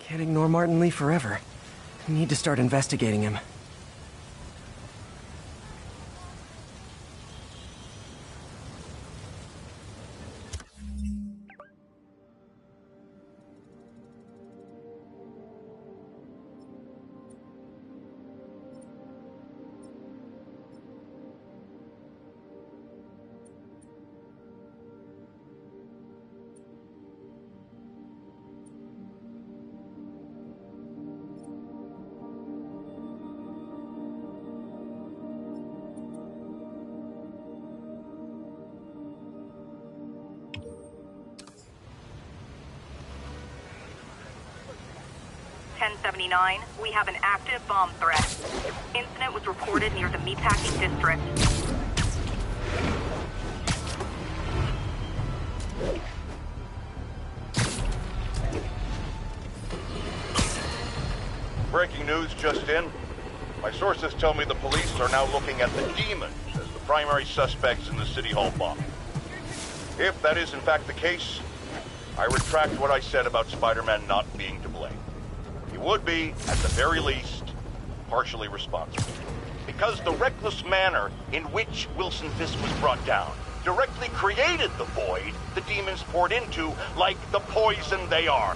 Can't ignore Martin Lee forever. Need to start investigating him. We have an active bomb threat. Incident was reported near the meatpacking district. Breaking news just in. My sources tell me the police are now looking at the demons as the primary suspects in the City Hall bomb. If that is in fact the case, I retract what I said about Spider-Man not being to blame. He would be, at the very least, partially responsible. Because the reckless manner in which Wilson Fisk was brought down directly created the void the demons poured into, like the poison they are.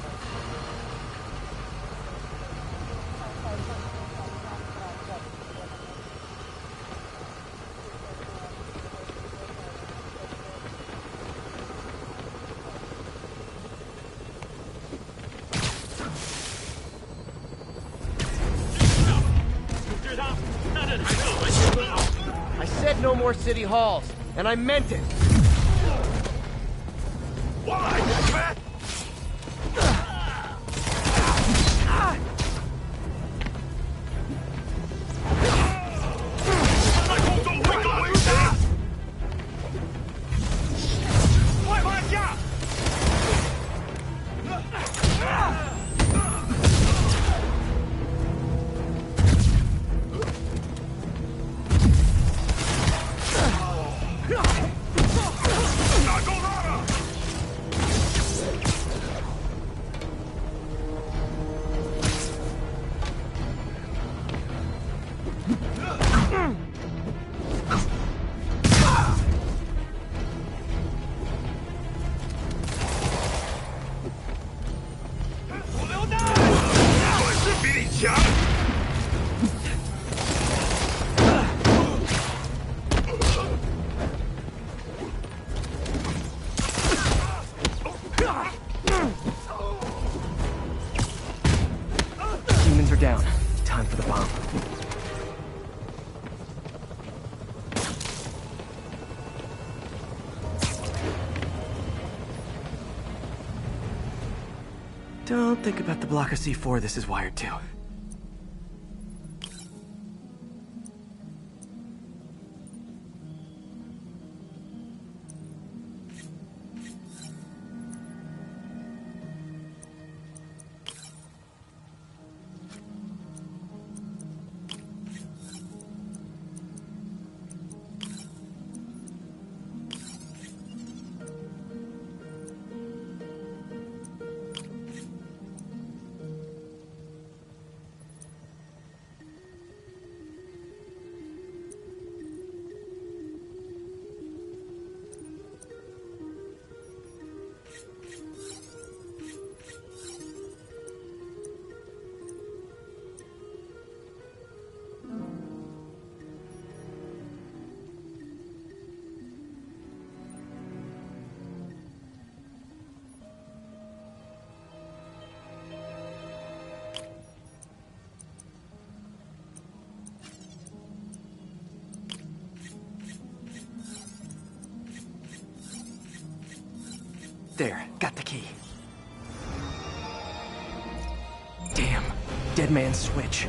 No more city halls, and I meant it. Why? Demons are down. Time for the bomb. Don't think about the block of C4 this is wired to. There, got the key. Damn, dead man's switch.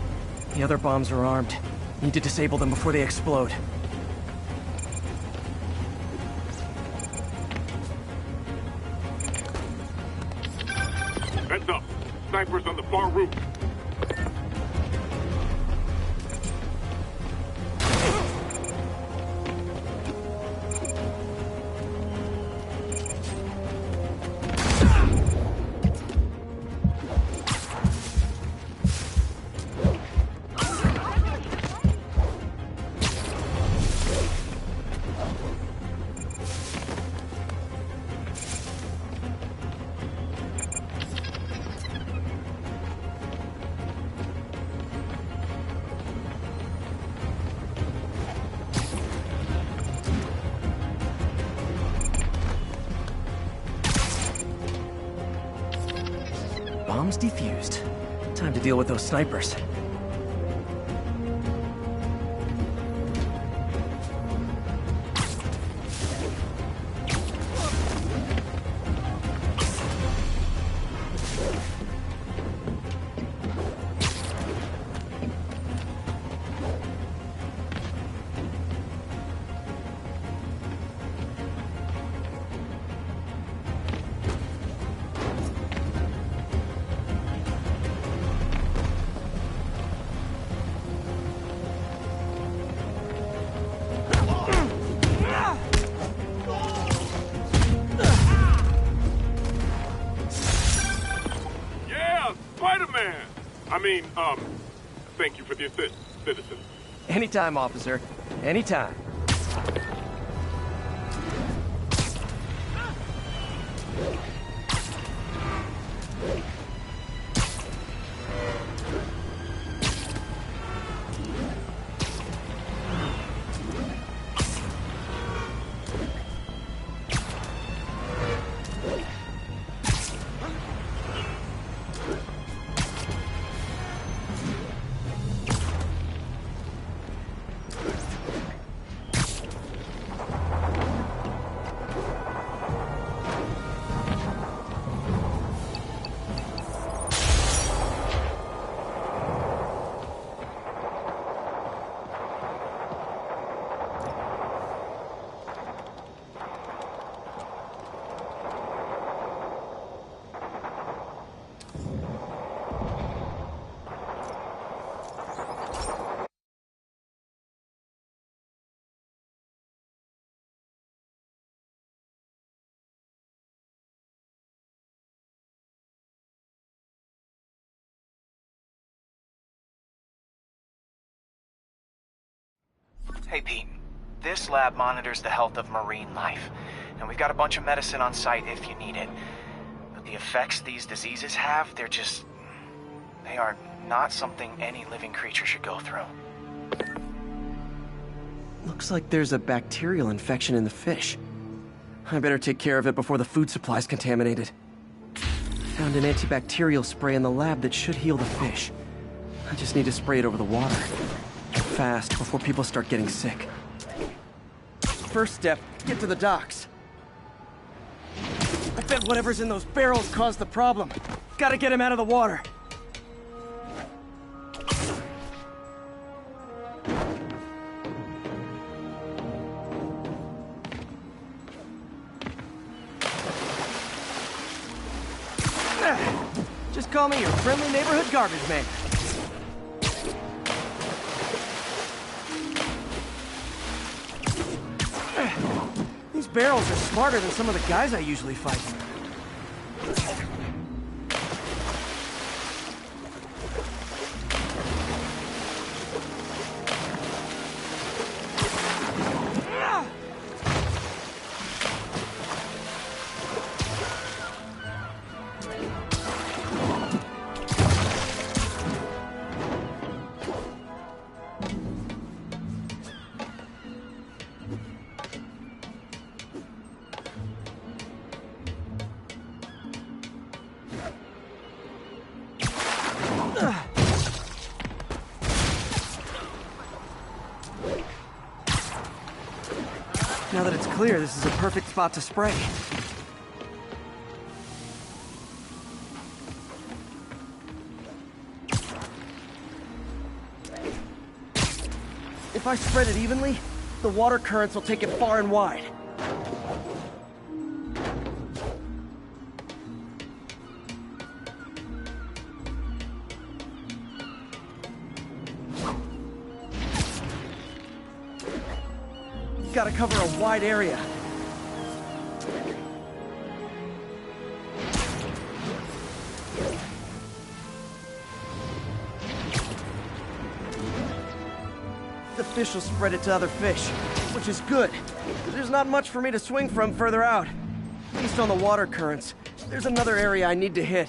The other bombs are armed. Need to disable them before they explode. Heads up. Snipers on the far roof. bomb's defused. Time to deal with those snipers. Spiderman! Thank you for the assist, citizen. Anytime, officer. Anytime. Hey Pete, this lab monitors the health of marine life, and we've got a bunch of medicine on site if you need it. But the effects these diseases have, they are not something any living creature should go through. Looks like there's a bacterial infection in the fish. I better take care of it before the food supply's contaminated. Found an antibacterial spray in the lab that should heal the fish. I just need to spray it over the water. Fast, before people start getting sick. First step, get to the docks. I bet whatever's in those barrels caused the problem. Gotta get him out of the water. Just call me your friendly neighborhood garbage man. These barrels are smarter than some of the guys I usually fight. Now that it's clear, this is a perfect spot to spray. If I spread it evenly, the water currents will take it far and wide. Gotta cover a wide area. The fish will spread it to other fish, which is good. There's not much for me to swing from further out. Based on the water currents, there's another area I need to hit.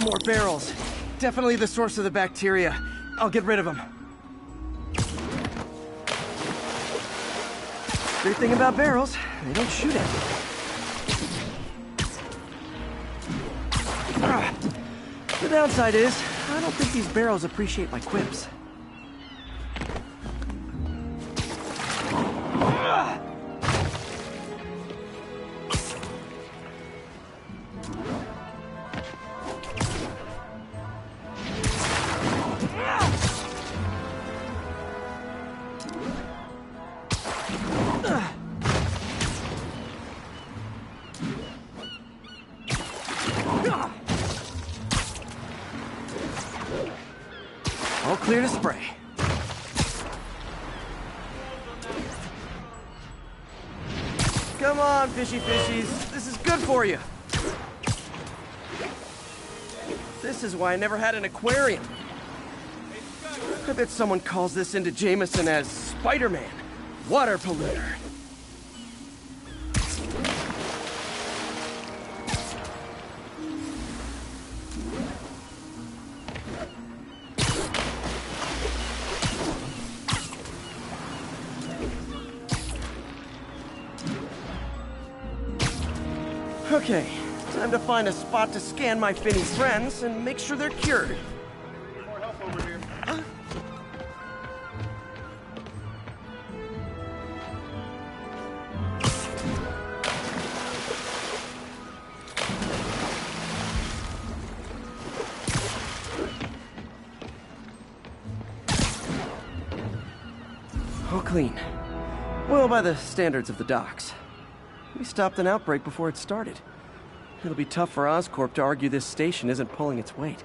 More barrels. Definitely the source of the bacteria. I'll get rid of them. Great thing about barrels, they don't shoot at me. The downside is, I don't think these barrels appreciate my quips. All clear to spray. Come on, fishy fishies. This is good for you. This is why I never had an aquarium. I bet someone calls this into Jameson as Spider-Man, water polluter. Okay, time to find a spot to scan my finny friends and make sure they're cured. More help over here. Huh? All clean. Well, by the standards of the docks. We stopped an outbreak before it started. It'll be tough for Oscorp to argue this station isn't pulling its weight.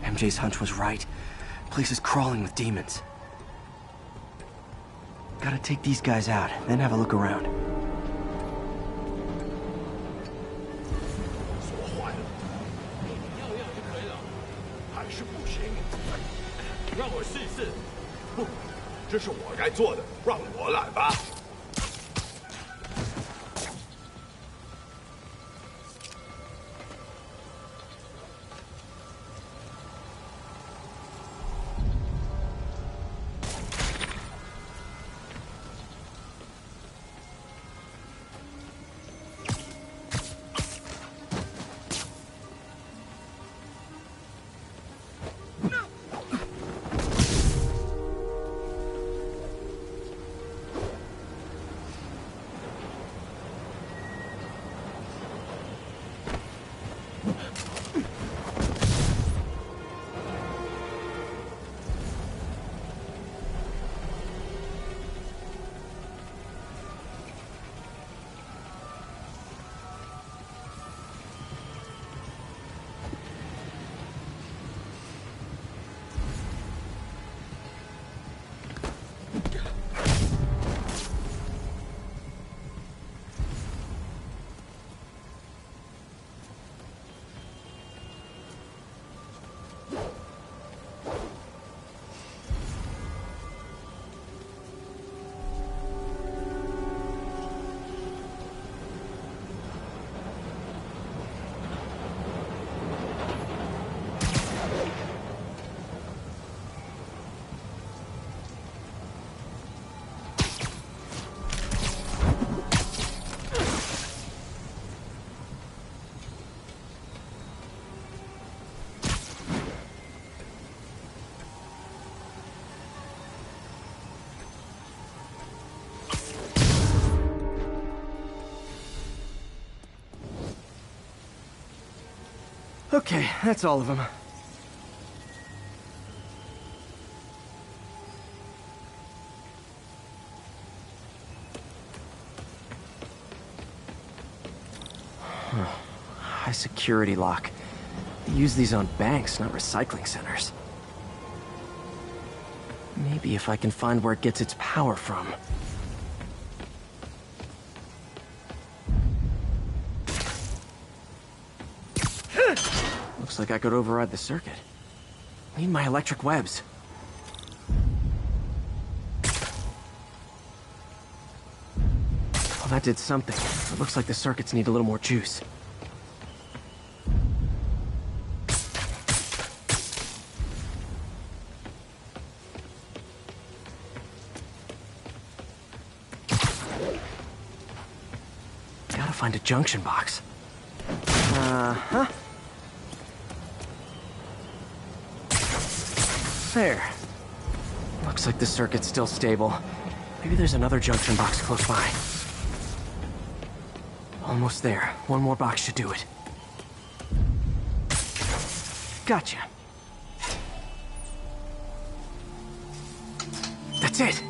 MJ's hunch was right. Place is crawling with demons. Gotta take these guys out, then have a look around. 说坏了，要要就可以了，还是不行。让我试试。不，这是我该做的，让我来吧。Okay, that's all of them. High security lock. They use these on banks, not recycling centers. Maybe if I can find where it gets its power from. Looks like I could override the circuit. Need my electric webs. Well, that did something. It looks like the circuits need a little more juice. Gotta find a junction box. Uh-huh. There. Looks like the circuit's still stable. Maybe there's another junction box close by. Almost there. One more box should do it. Gotcha. That's it!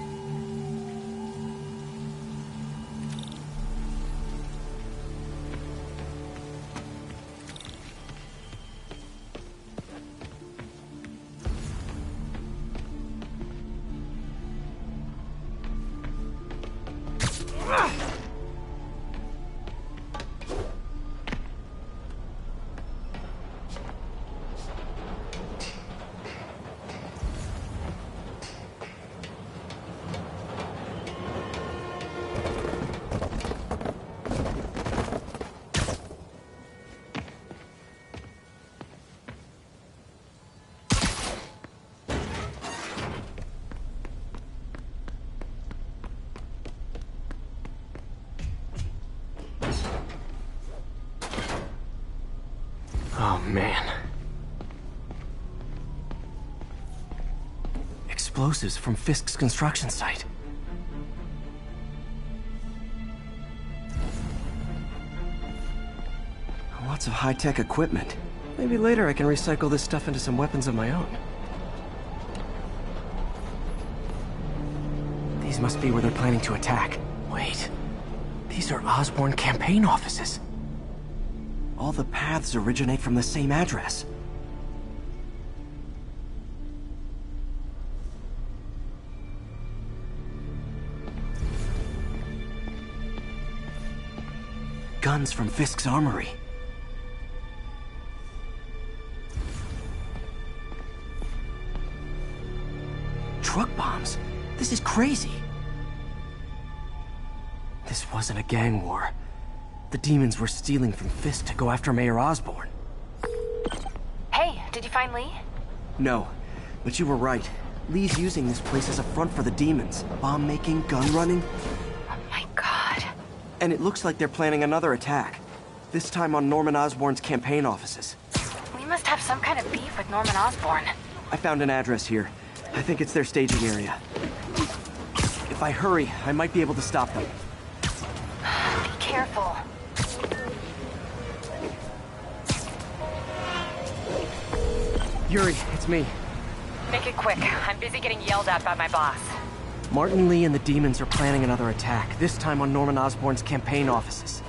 Oh, man. Explosives from Fisk's construction site. Lots of high-tech equipment. Maybe later I can recycle this stuff into some weapons of my own. These must be where they're planning to attack. Wait. These are Osborn campaign offices. All the paths originate from the same address. Guns from Fisk's armory. Truck bombs? This is crazy. This wasn't a gang war. The demons were stealing from Fisk to go after Mayor Osborn. Hey, did you find Lee? No, but you were right. Lee's using this place as a front for the demons. Bomb-making, gun-running. Oh my god. And it looks like they're planning another attack. This time on Norman Osborn's campaign offices. We must have some kind of beef with Norman Osborn. I found an address here. I think it's their staging area. If I hurry, I might be able to stop them. Be careful. Yuri, it's me. Make it quick. I'm busy getting yelled at by my boss. Martin Lee and the demons are planning another attack, this time on Norman Osborn's campaign offices.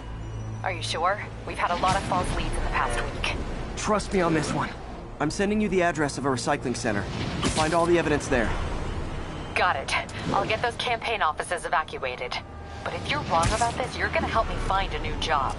Are you sure? We've had a lot of false leads in the past week. Trust me on this one. I'm sending you the address of a recycling center. You'll find all the evidence there. Got it. I'll get those campaign offices evacuated. But if you're wrong about this, you're gonna help me find a new job.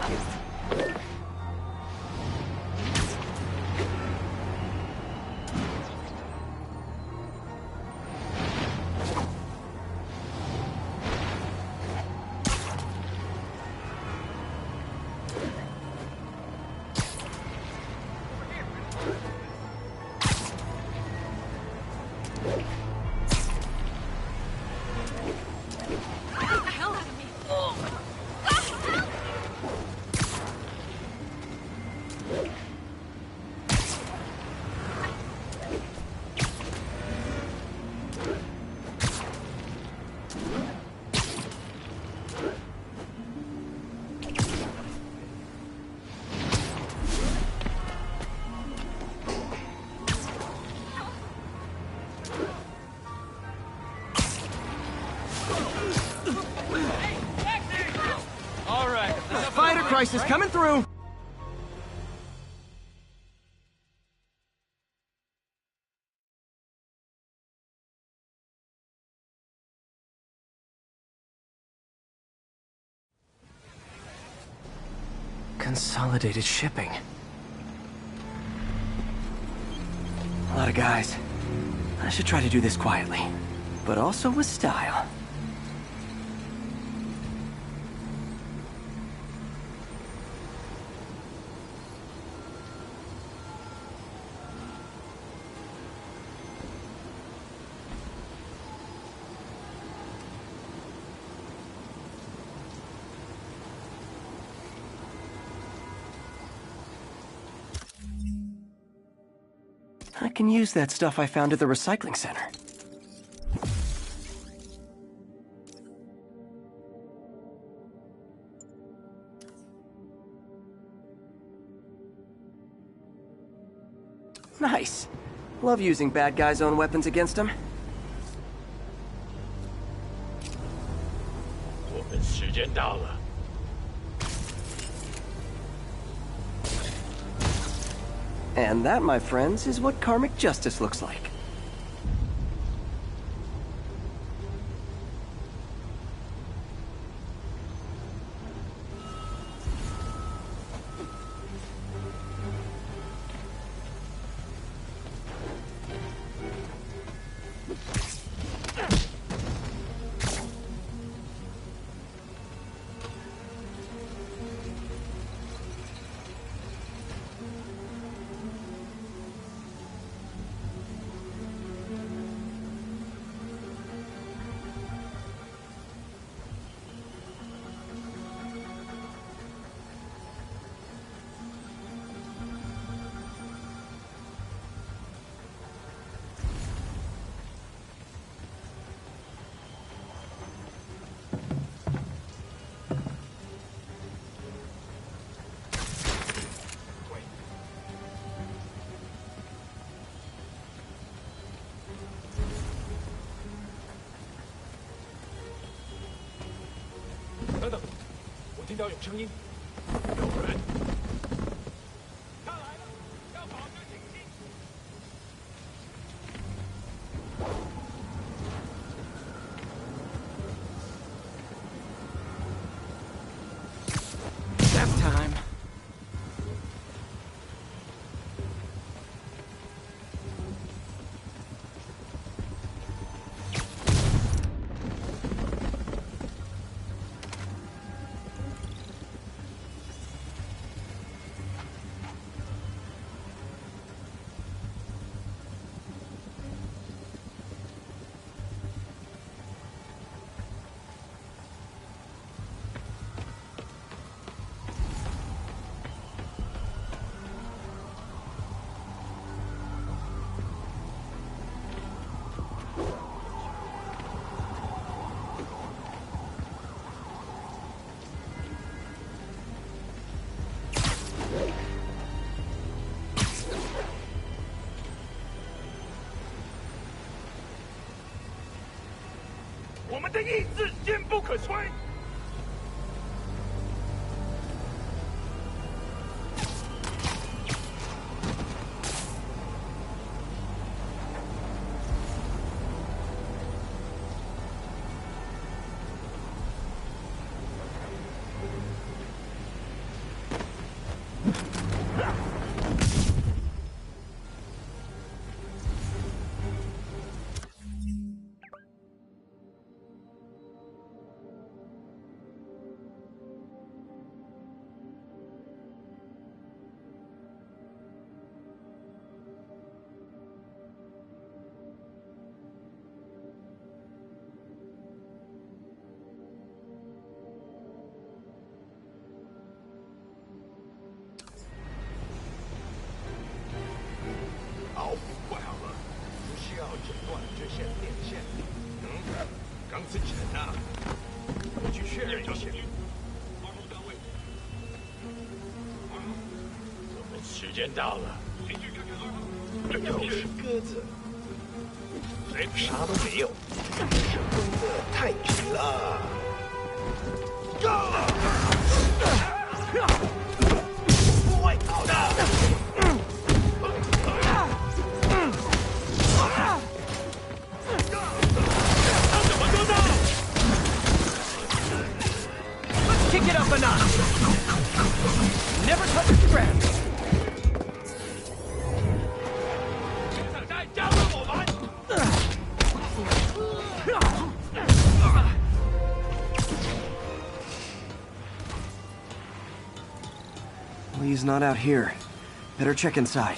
All right. Spider crisis coming through! Consolidated shipping. A lot of guys. I should try to do this quietly, but also with style. I can use that stuff I found at the recycling center. Nice. Love using bad guys' own weapons against them. 我们时间到了。 And that, my friends, is what karmic justice looks like.等等，我听到有声音，有人。他来了，要保持警惕。That's time.我们的意志坚不可摧。好，怪好了，不需要剪断这线电线。钢丝沉啊，我去确认一下。我们时间到了。又是鸽子，啥都没有，是风的太平。kick it up a notch. Never touches the ground. 想再加入我们。 Lee's not out here. Better check inside.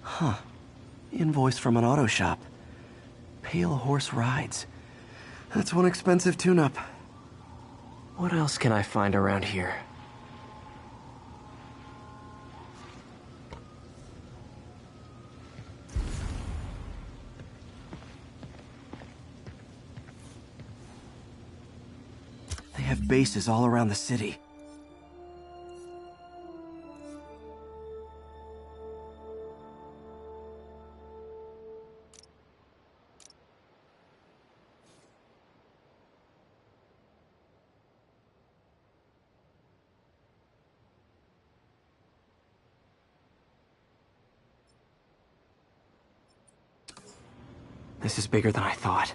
Huh. Invoice from an auto shop. Pale Horse Rides. That's one expensive tune-up. What else can I find around here? They have bases all around the city. This is bigger than I thought.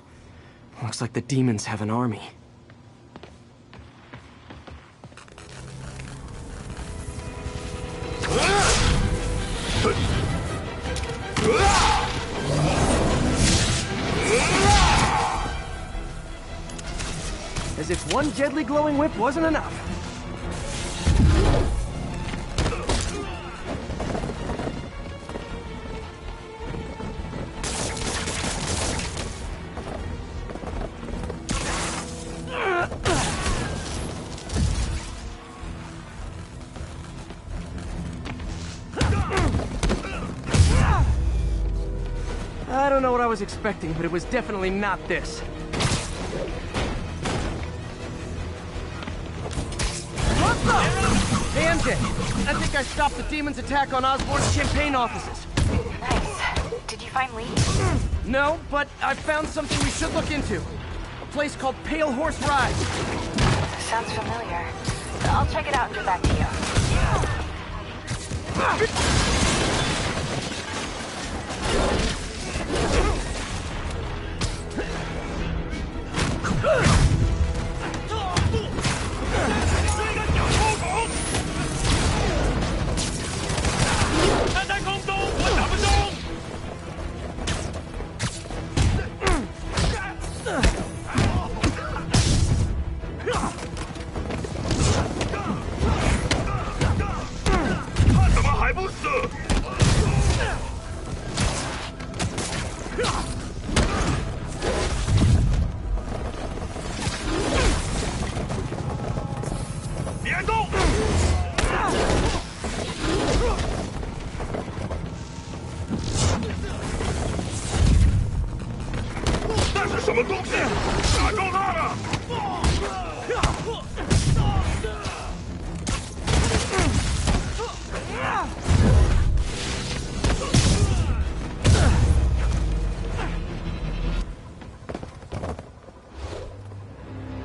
Looks like the demons have an army. As if one deadly glowing whip wasn't enough. I don't know what I was expecting, but it was definitely not this. What's up? Hey, MJ. I think I stopped the demon's attack on Osborn's champagne offices. Nice. Did you find Lee? No, but I found something we should look into. A place called Pale Horse Rides. Sounds familiar. I'll check it out and get back to you.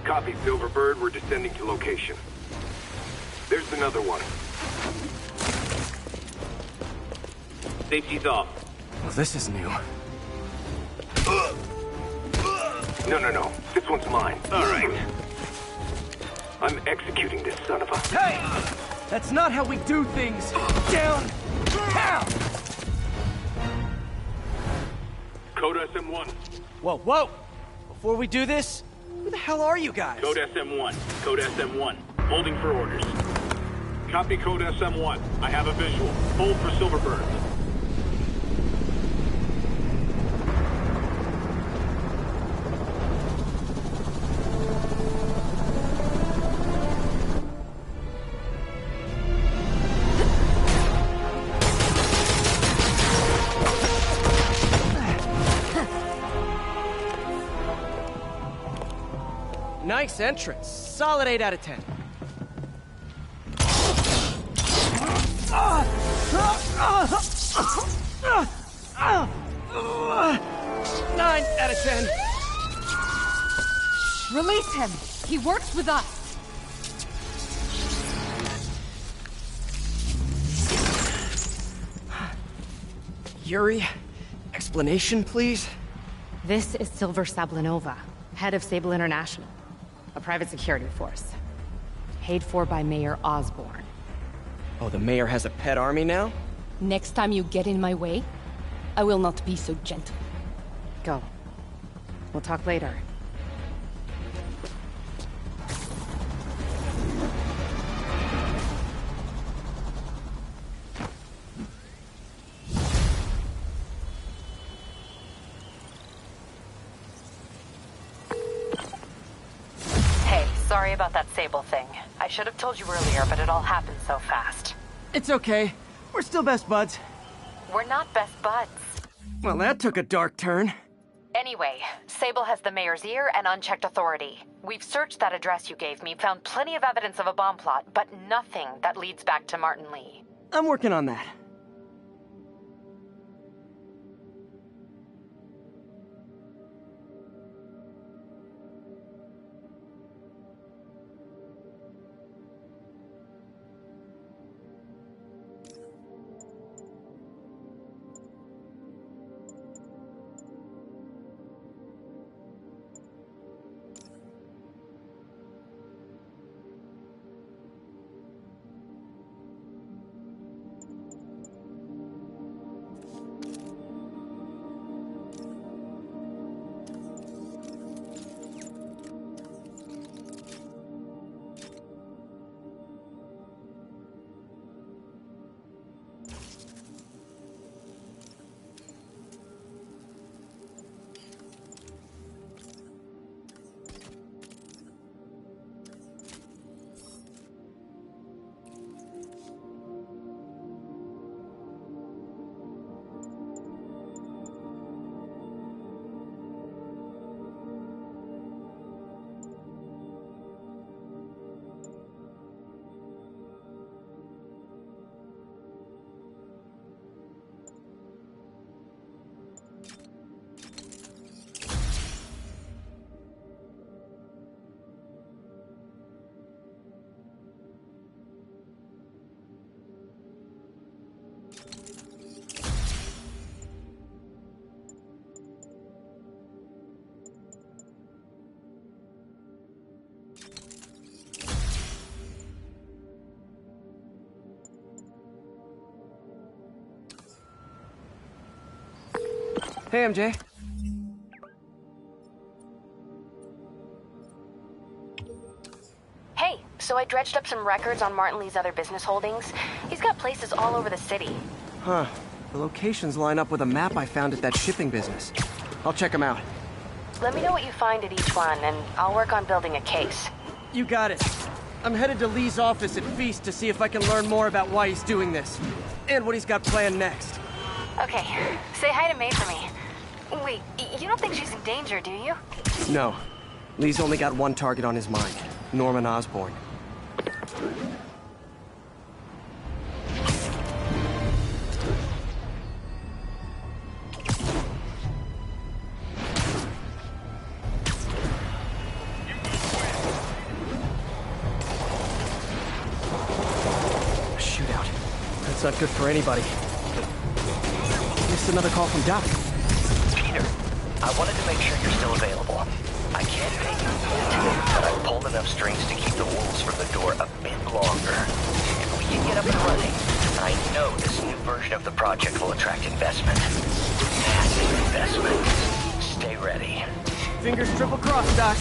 Copy, Silverbird. We're descending to location. There's another one. Safety's off. Well, this is new. No. This one's mine. All right. I'm executing this son of a... Hey! That's not how we do things! Down! Down! Code SM1. Whoa! Before we do this, who the hell are you guys? Code SM1. Code SM1. Holding for orders. Copy Code SM1. I have a visual. Hold for Silverbird. Nice entrance. Solid 8 out of 10. 9 out of 10. Release him. He works with us. Yuri, explanation, please? This is Silver Sablinova, head of Sable International, a private security force. Paid for by Mayor Osborn. Oh, the mayor has a pet army now? Next time you get in my way, I will not be so gentle. Go. We'll talk later. Hey, sorry about that Sable thing. I should have told you earlier, but it all happened so fast. It's okay. We're still best buds. We're not best buds. Well, that took a dark turn. Anyway, Sable has the mayor's ear and unchecked authority. We've searched that address you gave me, found plenty of evidence of a bomb plot, but nothing that leads back to Martin Lee. I'm working on that. Hey, MJ. Hey, so I dredged up some records on Martin Lee's other business holdings. He's got places all over the city. Huh. The locations line up with a map I found at that shipping business. I'll check them out. Let me know what you find at each one, and I'll work on building a case. You got it. I'm headed to Lee's office at Feast to see if I can learn more about why he's doing this. And what he's got planned next. Okay, say hi to May for me. Wait, you don't think she's in danger, do you? No. Lee's only got one target on his mind. Norman Osborn. Shootout. That's not good for anybody. Missed another call from Doc. Peter, I wanted to make sure you're still available. I can't pay you yet, but I've pulled enough strings to keep the wolves from the door a bit longer. If we can get up and running, I know this new version of the project will attract investment. Massive investment. Stay ready. Fingers triple crossed, Doc.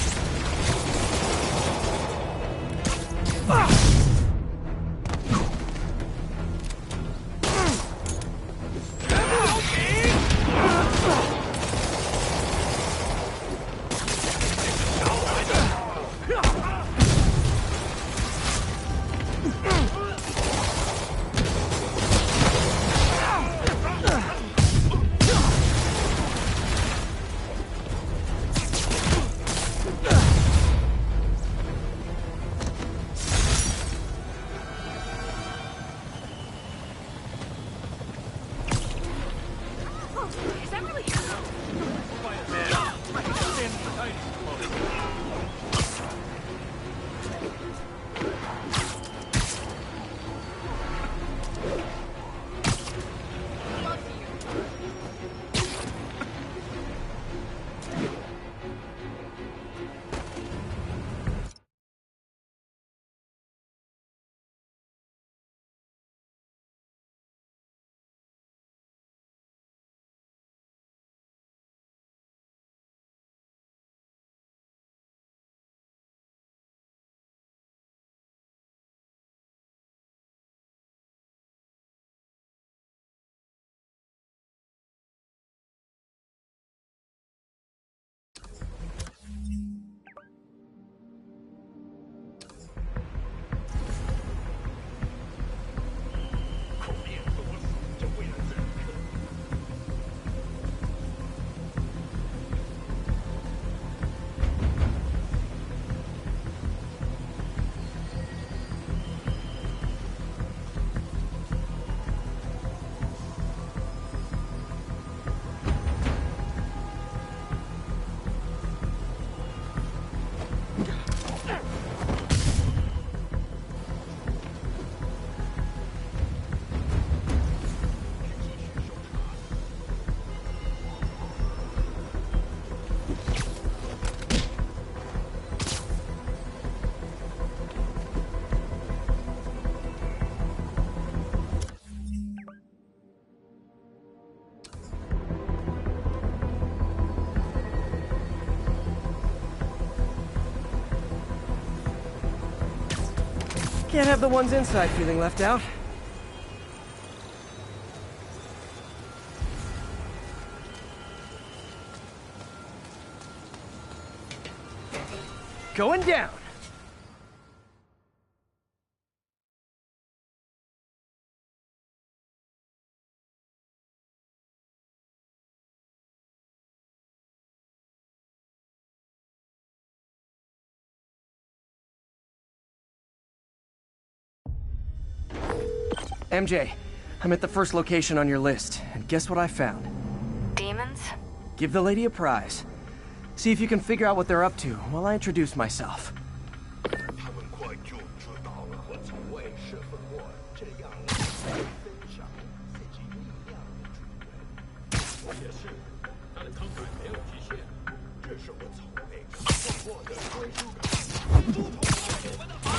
Can't have the ones inside feeling left out. Going down! MJ, I'm at the first location on your list, and guess what I found? Demons? Give the lady a prize. See if you can figure out what they're up to while I introduce myself. 他们快就知道了，我从未释放过这样分享自己力量的主人。我也是，他的慷慨没有极限，这是我从未释放过的归属感。猪头是我们的朋友。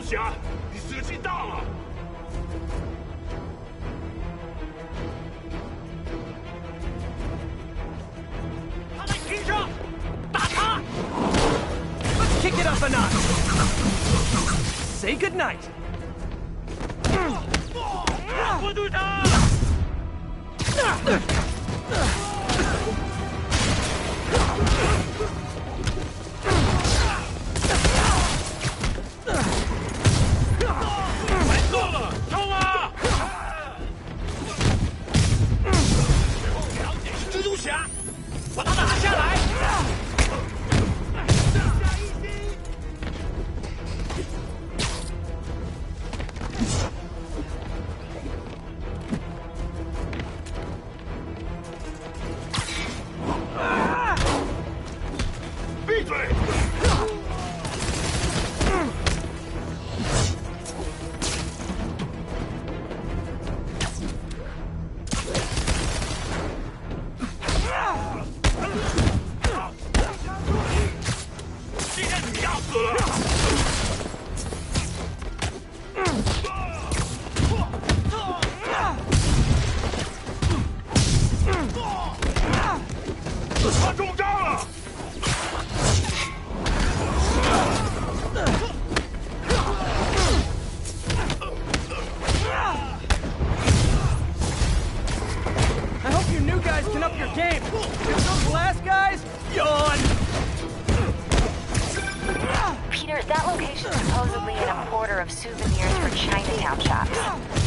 侠，你死劲大了！他在停车，打他 Let's kick it up a notch. Say goodnight. 我队长。 把他打下来！闭嘴！他中招了！ I hope you new guys can up your game. If those last guys, yawn. Peter, that location's supposedly an importer of souvenirs for Chinatown shops.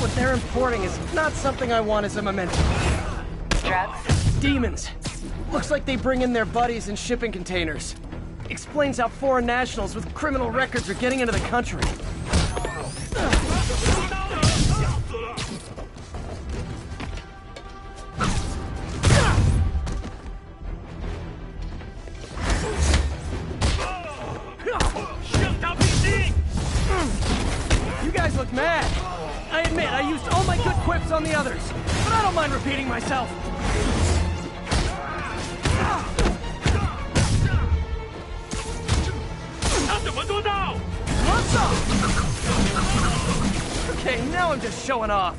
What they're importing is not something I want as a memento. Drugs? Demons. Looks like they bring in their buddies in shipping containers. Explains how foreign nationals with criminal records are getting into the country. You guys look mad. I admit, I used all my good quips on the others, but I don't mind repeating myself. What's up? Okay, now I'm just showing off.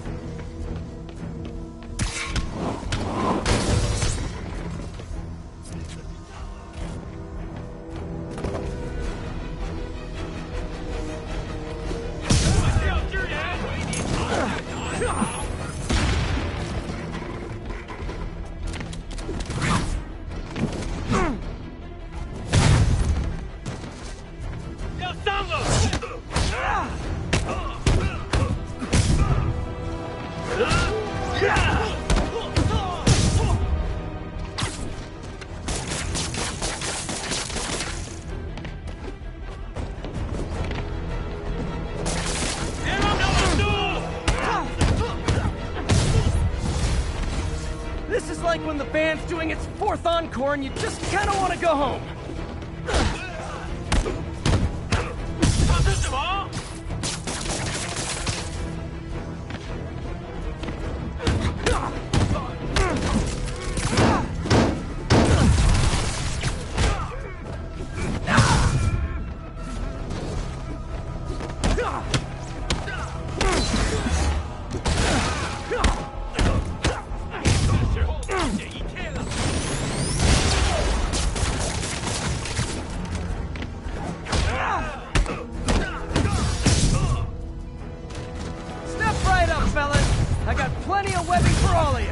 This is like when the band's doing its 4th encore and you just kind of want to go home. Step right up, fellas. I got plenty of webbing for all of you.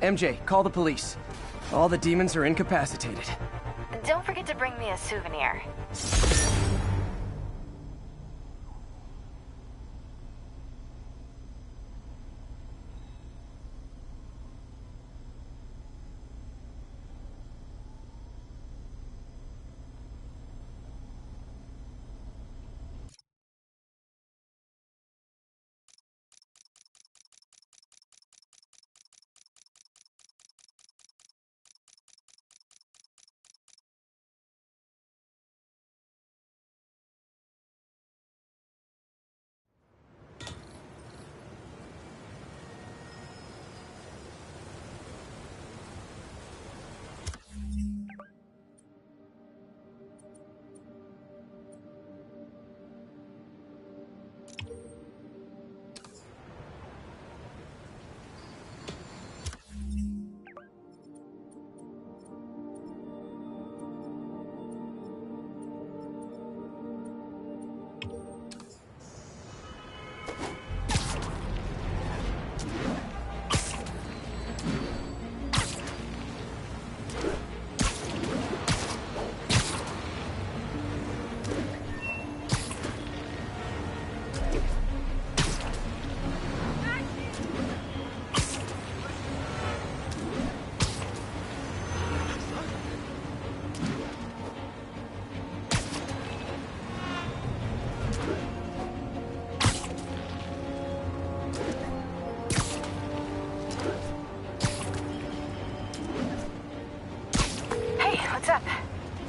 MJ, call the police. All the demons are incapacitated. Don't forget to bring me a souvenir.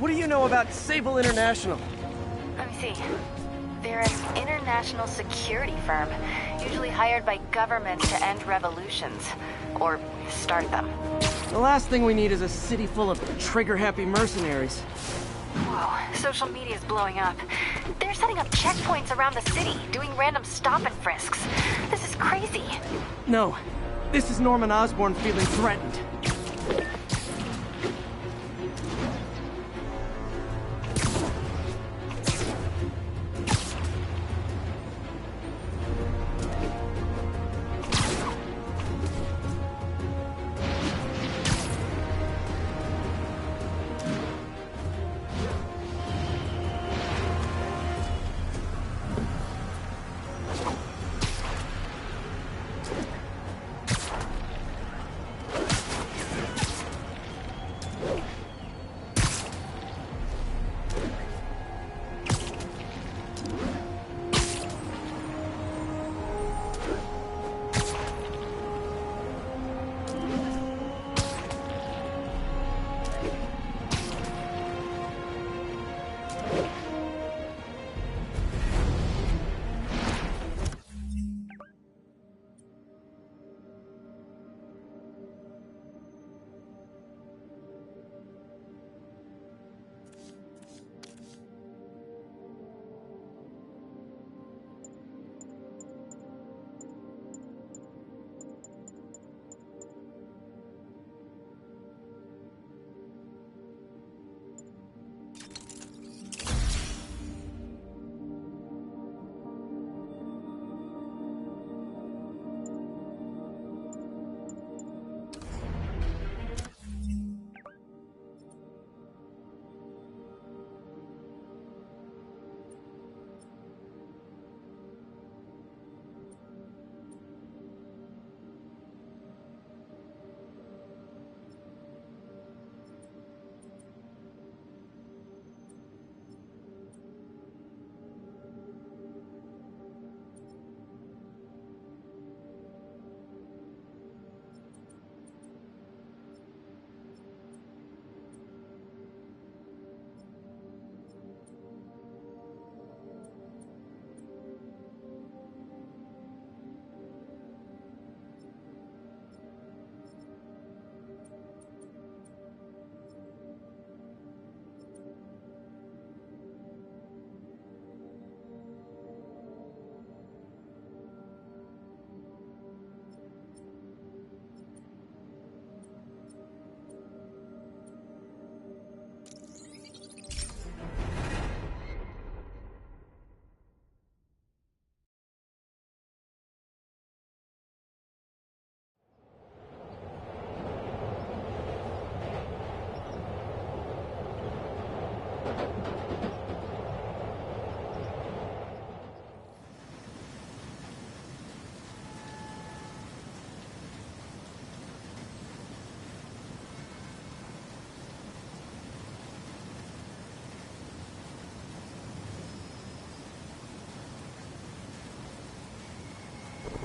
What do you know about Sable International? Let me see. They're an international security firm, usually hired by governments to end revolutions. Or start them. The last thing we need is a city full of trigger-happy mercenaries. Whoa, social media's blowing up. They're setting up checkpoints around the city, doing random stop and frisks. This is crazy. No, this is Norman Osborn feeling threatened.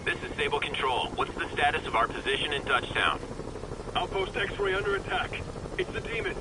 This is Sable Control. What's the status of our position in Dutchtown? Outpost X-Ray under attack. It's the demons.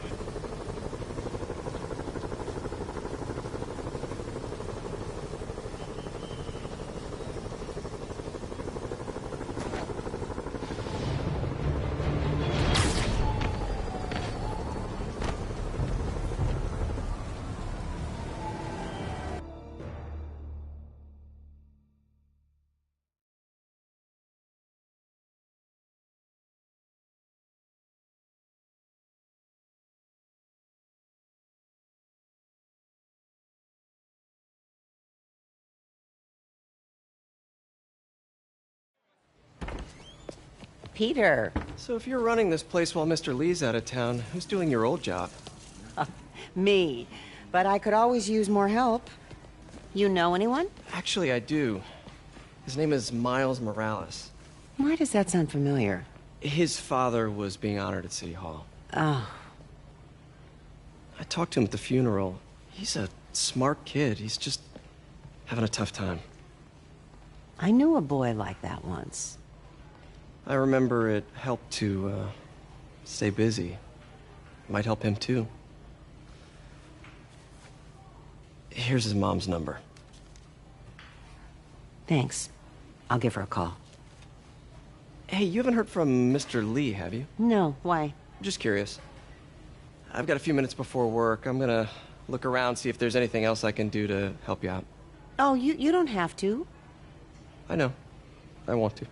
Peter. So if you're running this place while Mr. Lee's out of town, who's doing your old job? Me. But I could always use more help. You know anyone? Actually, I do. His name is Miles Morales. Why does that sound familiar? His father was being honored at City Hall. Oh. I talked to him at the funeral. He's a smart kid. He's just having a tough time. I knew a boy like that once. I remember it helped to, stay busy. Might help him too. Here's his mom's number. Thanks. I'll give her a call. Hey, you haven't heard from Mr. Lee, have you? No, why? Just curious. I've got a few minutes before work. I'm gonna look around, see if there's anything else I can do to help you out. Oh, you don't have to. I know. I want to.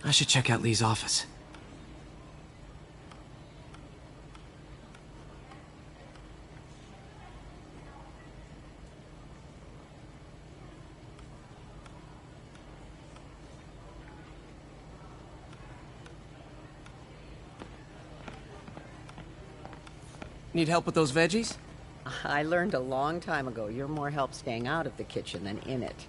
I should check out Lee's office. Need help with those veggies? I learned a long time ago you're more help staying out of the kitchen than in it.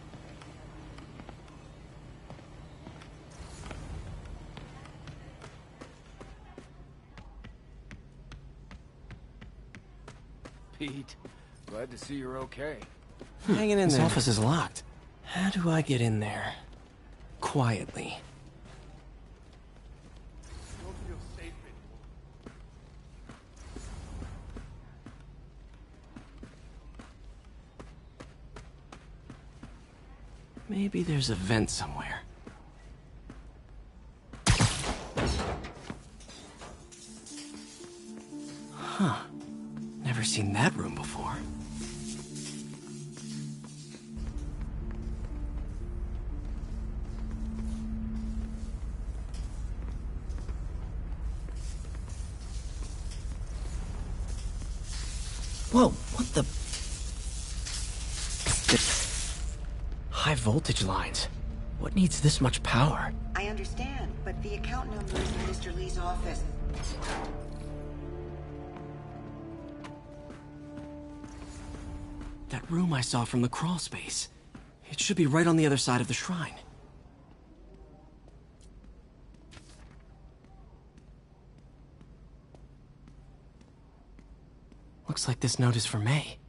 Pete, glad to see you're okay. Hanging in there. This office is locked. How do I get in there? Quietly. Maybe there's a vent somewhere. Huh. Never seen that room before. Whoa, what the... High voltage lines. What needs this much power? I understand, but the account number is in Mr. Lee's office. That room I saw from the crawl space. It should be right on the other side of the shrine. Looks like this note is for May.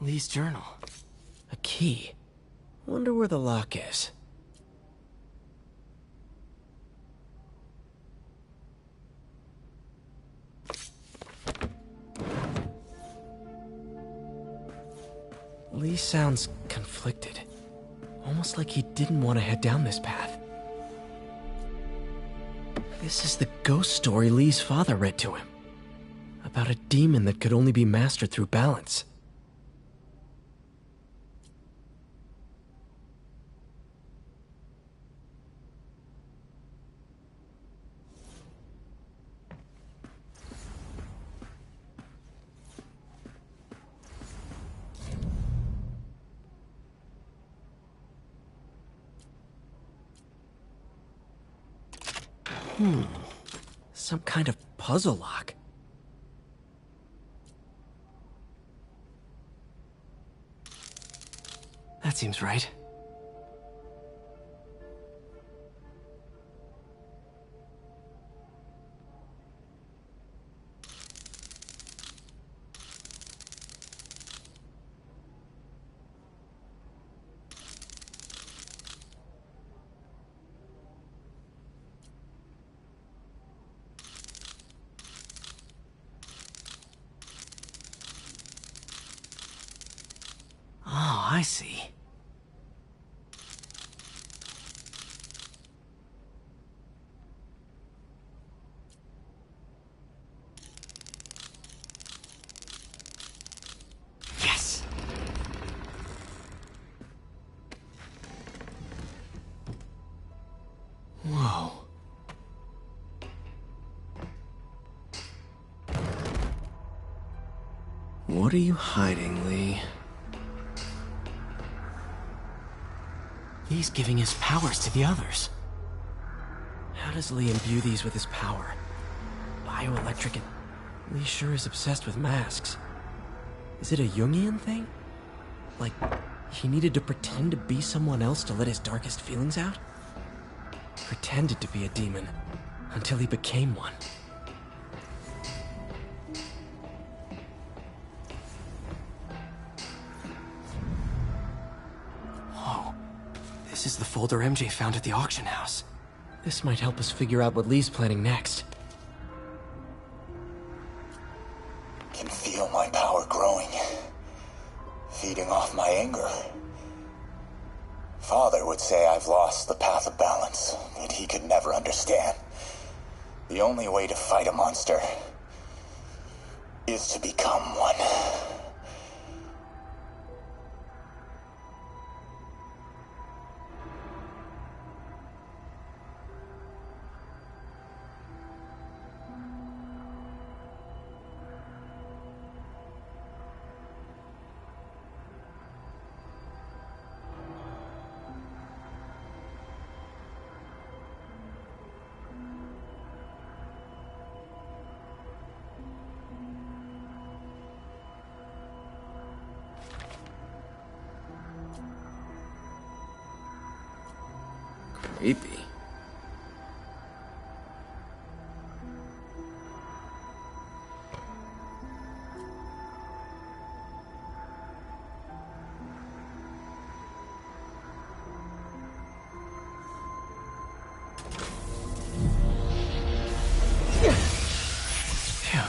Lee's journal. A key. Wonder where the lock is. Lee sounds conflicted. Almost like he didn't want to head down this path. This is the ghost story Lee's father read to him. About a demon that could only be mastered through balance. Some kind of puzzle lock. That seems right. Oh, I see. Yes! Whoa. What are you hiding, Lee? He's giving his powers to the others. How does Lee imbue these with his power? Bioelectric and... Lee sure is obsessed with masks. Is it a Jungian thing? Like, he needed to pretend to be someone else to let his darkest feelings out? Pretended to be a demon, until he became one. This is the folder MJ found at the auction house. This might help us figure out what Lee's planning next. Can feel my power growing, feeding off my anger. Father would say I've lost the path of balance, but he could never understand. The only way to fight a monster is to become one. Creepy. Phew.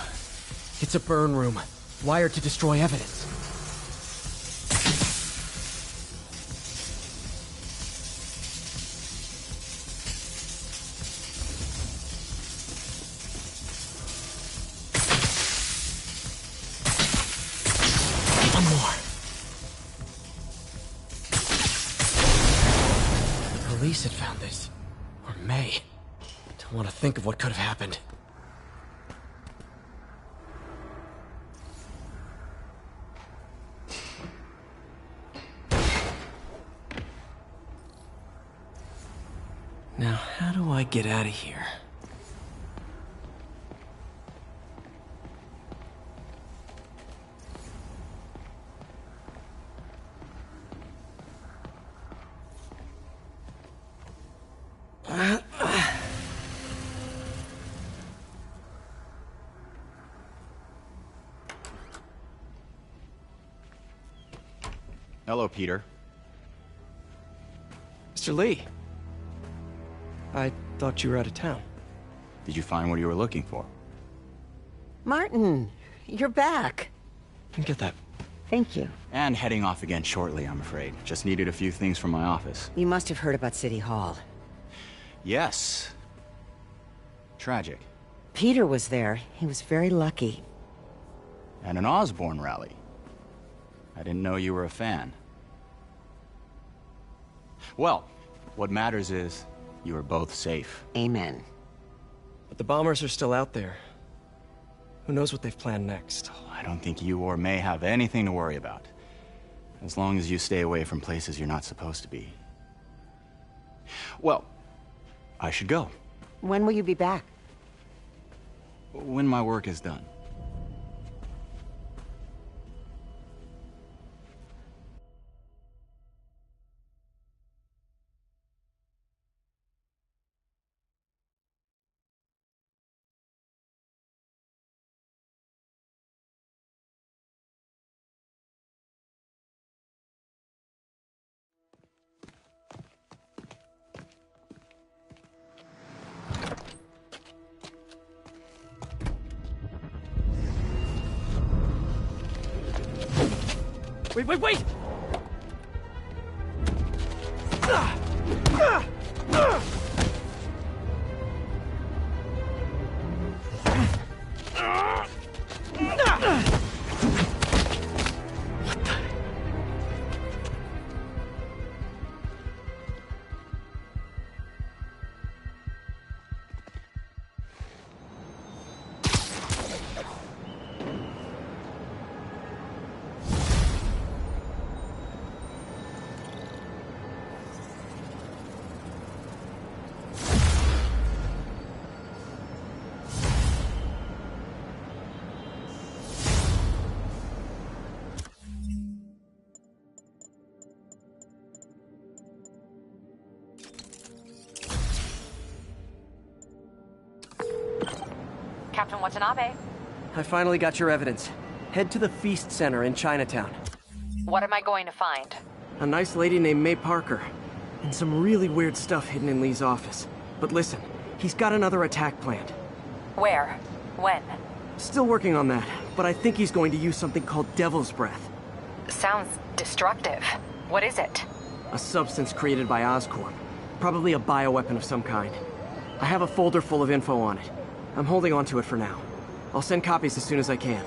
It's a burn room, wired to destroy evidence. One more. The police had found this. Or May. Don't want to think of what could have happened. Now, how do I get out of here? Hello, Peter. Mr. Lee. I thought you were out of town. Did you find what you were looking for? Martin, you're back. Get that. Thank you. And heading off again shortly, I'm afraid. Just needed a few things from my office. You must have heard about City Hall. Yes. Tragic. Peter was there. He was very lucky. At an Osborne rally. I didn't know you were a fan. Well, what matters is you are both safe. Amen. But the bombers are still out there. Who knows what they've planned next? I don't think you or May have anything to worry about. As long as you stay away from places you're not supposed to be. Well, I should go. When will you be back? When my work is done. Wait! Captain Watanabe. I finally got your evidence. Head to the Feast Center in Chinatown. What am I going to find? A nice lady named May Parker. And some really weird stuff hidden in Lee's office. But listen, he's got another attack planned. Where? When? Still working on that, but I think he's going to use something called Devil's Breath. Sounds destructive. What is it? A substance created by Oscorp. Probably a bioweapon of some kind. I have a folder full of info on it. I'm holding on to it for now. I'll send copies as soon as I can.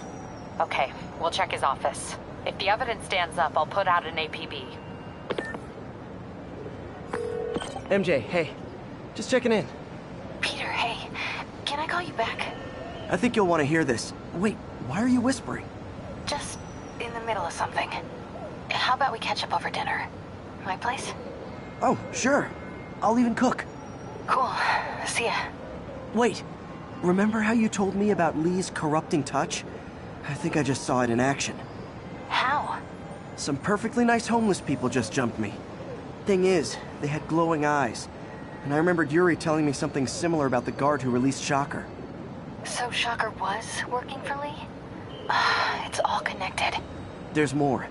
Okay, we'll check his office. If the evidence stands up, I'll put out an APB. MJ, hey. Just checking in. Peter, hey. Can I call you back? I think you'll want to hear this. Wait, why are you whispering? Just in the middle of something. How about we catch up over dinner? My place? Oh, sure. I'll even cook. Cool. See ya. Wait. Remember how you told me about Lee's corrupting touch? I think I just saw it in action. How? Some perfectly nice homeless people just jumped me. Thing is, they had glowing eyes. And I remembered Yuri telling me something similar about the guard who released Shocker. So Shocker was working for Lee? It's all connected. There's more.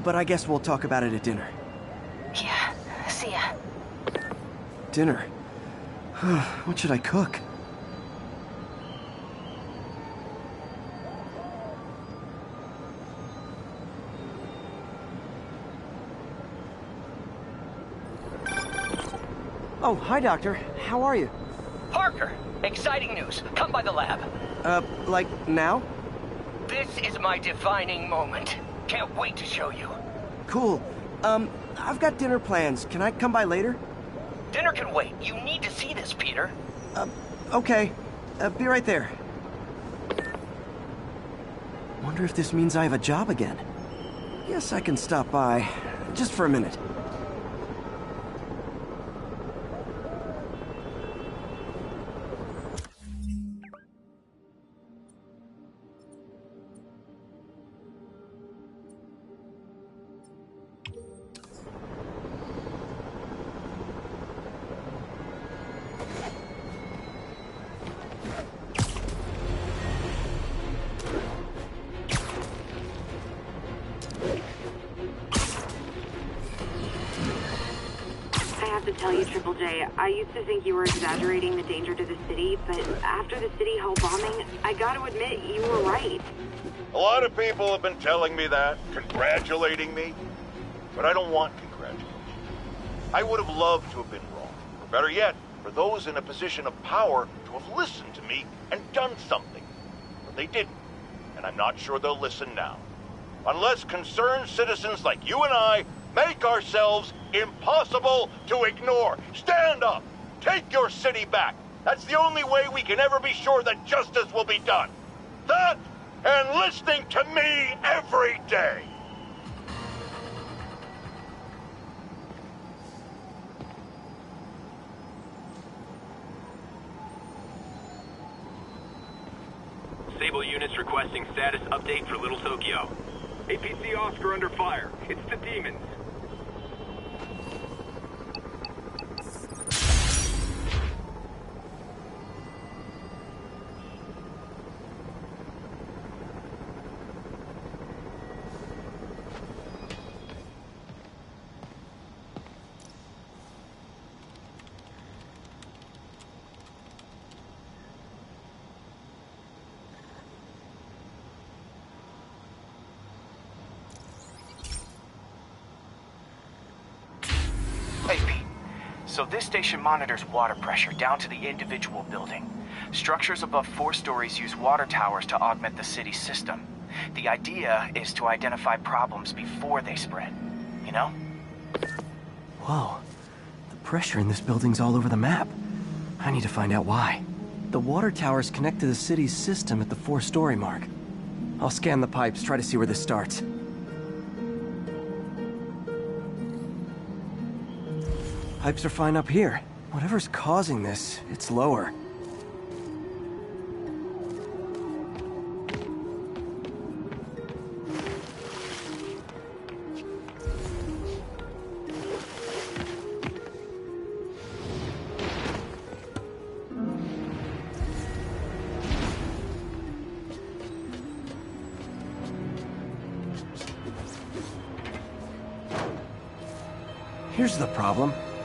But I guess we'll talk about it at dinner. Yeah, see ya. Dinner? What should I cook? Oh, hi, Doctor. How are you? Parker, exciting news. Come by the lab. Like now? This is my defining moment. Can't wait to show you. Cool. I've got dinner plans. Can I come by later? Dinner can wait. You need to see this, Peter. Okay. Be right there. Wonder if this means I have a job again. Guess I can stop by. Just for a minute. To tell you, Triple J, I used to think you were exaggerating the danger to the city, but after the City Hall bombing, I gotta admit, you were right. A lot of people have been telling me that, congratulating me, but I don't want congratulations. I would have loved to have been wrong, or better yet, for those in a position of power to have listened to me and done something. But they didn't, and I'm not sure they'll listen now. Unless concerned citizens like you and I make ourselves impossible to ignore. Stand up! Take your city back! That's the only way we can ever be sure that justice will be done. That, and listening to me every day! Sable units requesting status update for Little Tokyo. APC Oscar under fire. It's the demons. Hey, Pete. So this station monitors water pressure down to the individual building. Structures above 4 stories use water towers to augment the city's system. The idea is to identify problems before they spread, you know? Whoa. The pressure in this building's all over the map. I need to find out why. The water towers connect to the city's system at the 4-story mark. I'll scan the pipes, try to see where this starts. Pipes are fine up here. Whatever's causing this, it's lower. Here's the problem.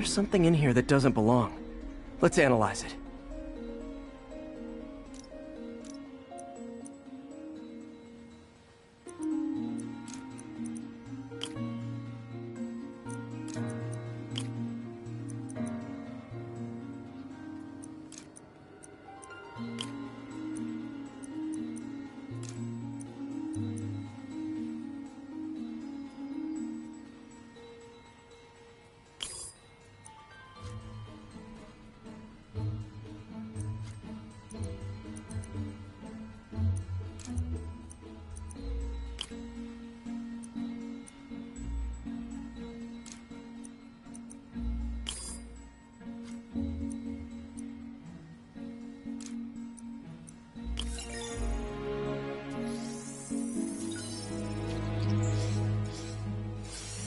There's something in here that doesn't belong. Let's analyze it.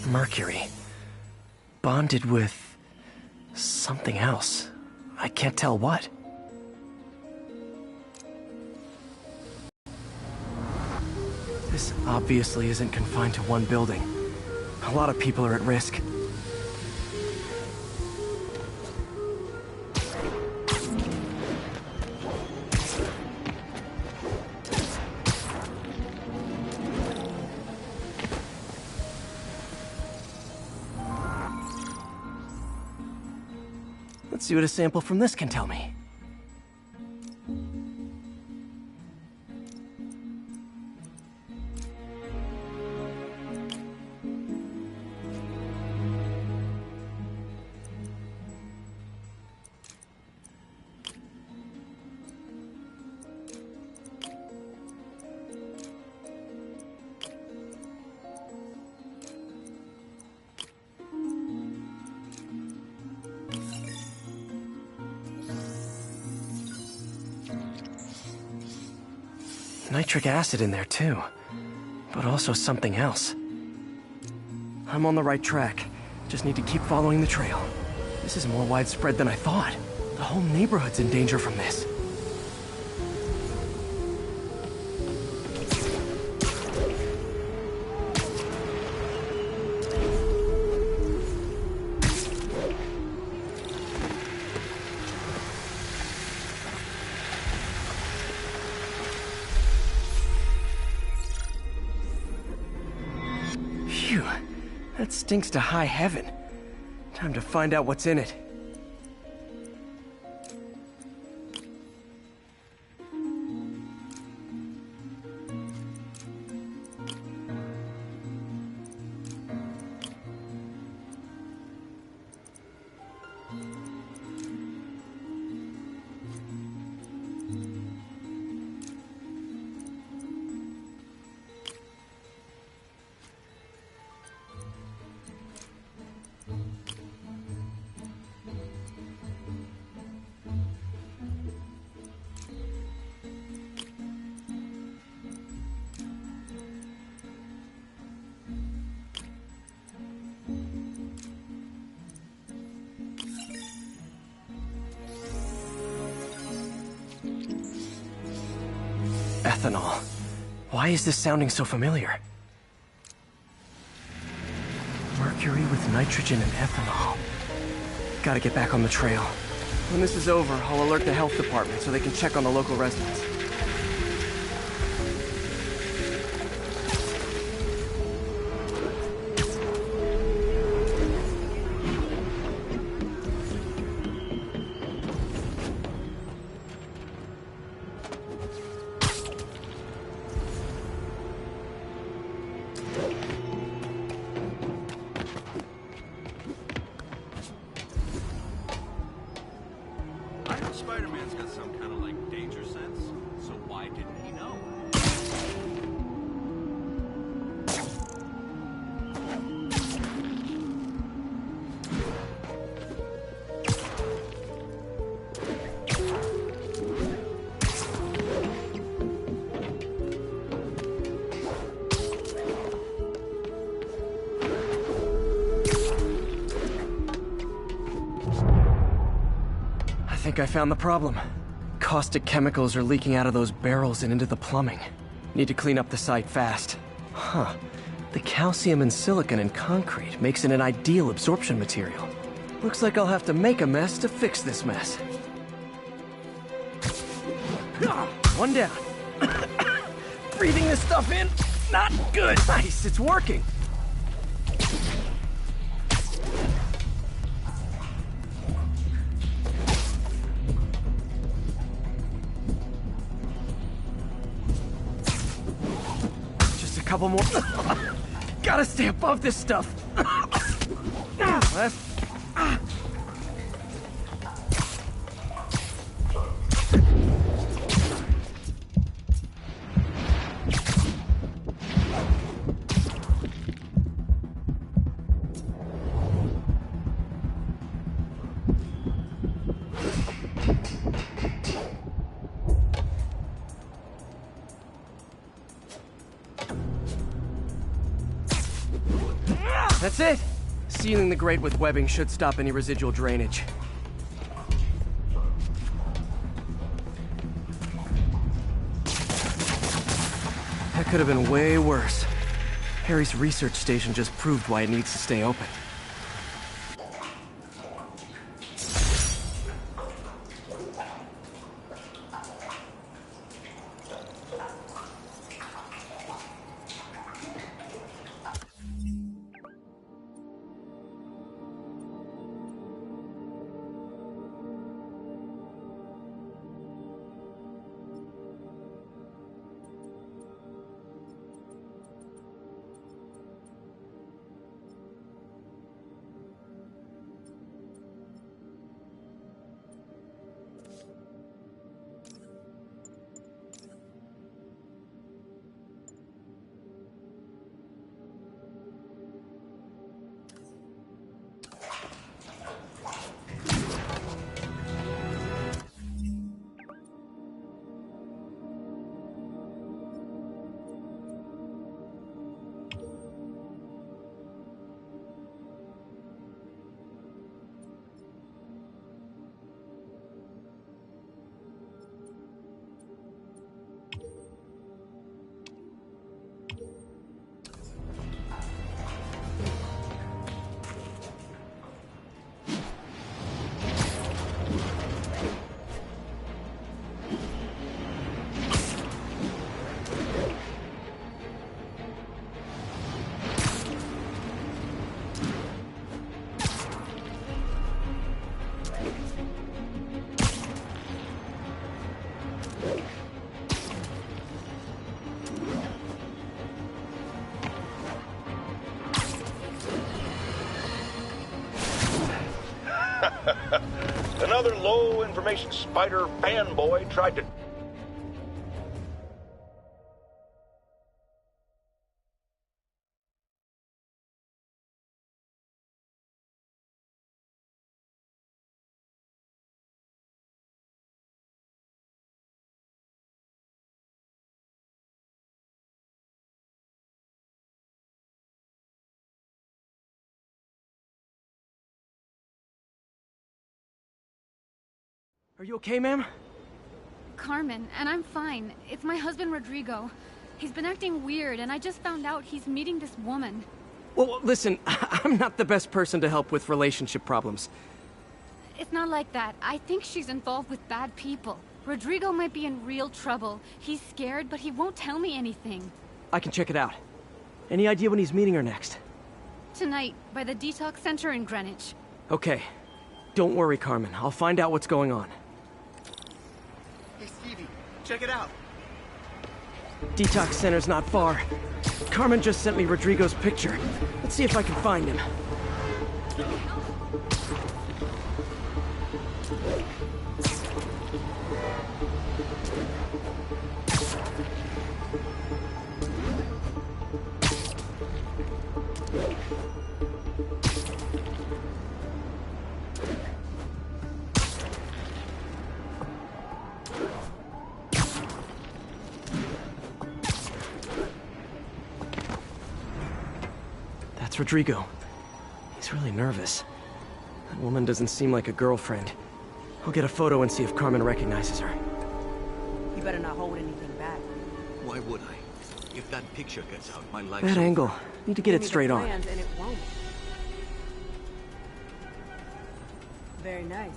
Mercury. Bonded with something else. I can't tell what. This obviously isn't confined to one building. A lot of people are at risk. Let's see what a sample from this can tell me. Nitric acid in there too, but also something else. I'm on the right track. Just need to keep following the trail. This is more widespread than I thought. The whole neighborhood's in danger from this. Phew, that stinks to high heaven. Time to find out what's in it. Ethanol. Why is this sounding so familiar? Mercury with nitrogen and ethanol. Gotta get back on the trail. When this is over, I'll alert the health department so they can check on the local residents. I know Spider-Man's got some kind of, like, danger sense, so why didn't he know? I think I found the problem. Caustic chemicals are leaking out of those barrels and into the plumbing. Need to clean up the site fast. Huh. The calcium and silicon in concrete makes it an ideal absorption material. Looks like I'll have to make a mess to fix this mess. One down. Breathing this stuff in, not good. Nice, it's working. Just a couple more. Gotta stay above this stuff. Left. That's it! Sealing the grate with webbing should stop any residual drainage. That could have been way worse. Harry's research station just proved why it needs to stay open. Another low-information spider fanboy tried to... Are you okay, ma'am? Carmen, and I'm fine. It's my husband, Rodrigo. He's been acting weird, and I just found out he's meeting this woman. Well, listen, I'm not the best person to help with relationship problems. It's not like that. I think she's involved with bad people. Rodrigo might be in real trouble. He's scared, but he won't tell me anything. I can check it out. Any idea when he's meeting her next? Tonight, by the detox center in Greenwich. Okay. Don't worry, Carmen. I'll find out what's going on. Hey, Stevie, check it out. Detox center's not far. Carmen just sent me Rodrigo's picture. Let's see if I can find him. That's Rodrigo. He's really nervous. That woman doesn't seem like a girlfriend. I'll get a photo and see if Carmen recognizes her. You better not hold anything back. Why would I? If that picture gets out, my life's Bad over. angle. Need to get it straight on. And it won't. Very nice.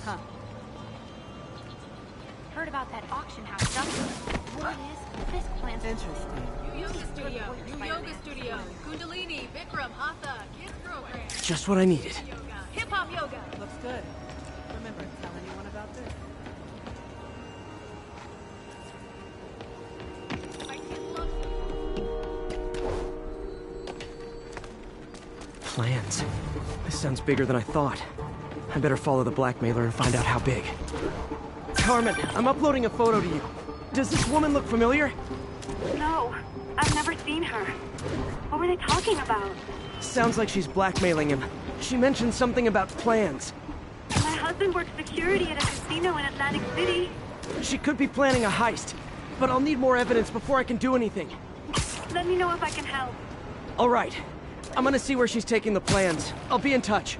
Huh. Heard about that auction house stuff. What it is? This plan's interesting. New yoga studio. Kundalini, Bikram, Hatha, kids program. Just what I needed. Hip hop yoga. Looks good. Remember, tell anyone about this. Plans. This sounds bigger than I thought. I better follow the blackmailer and find out how big. Carmen, I'm uploading a photo to you. Does this woman look familiar? No, I've never seen her. What were they talking about? Sounds like she's blackmailing him. She mentioned something about plans. My husband works security at a casino in Atlantic City. She could be planning a heist, but I'll need more evidence before I can do anything. Let me know if I can help. All right. I'm gonna see where she's taking the plans. I'll be in touch.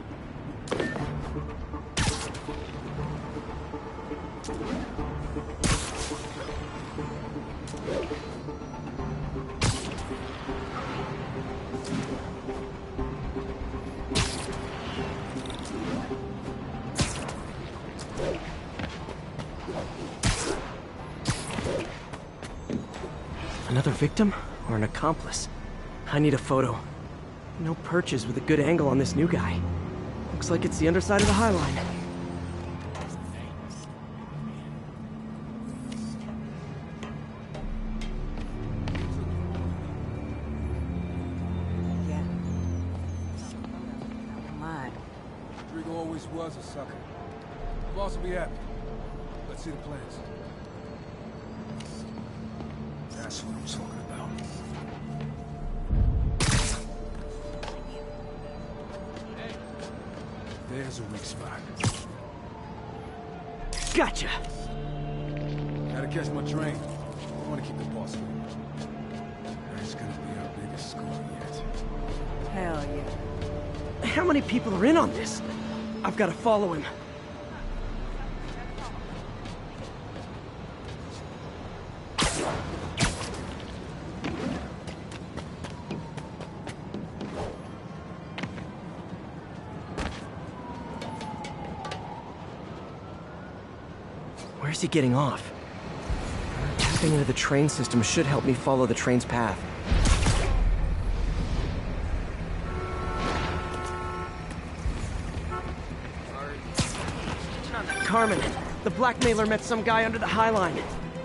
Another victim or an accomplice? I need a photo. No perches with a good angle on this new guy. Looks like it's the underside of the High Line. Yeah. Come on. Rodrigo always was a sucker. Boss will be happy. Let's see the plans. That's what I'm talking about. There's a weak spot. Gotcha! Gotta catch my train. I want to keep the boss moving. That's gonna be our biggest score yet. Hell yeah. How many people are in on this? I've got to follow him. Where's he getting off? Tapping into the train system should help me follow the train's path. Carmen, the blackmailer met some guy under the High Line.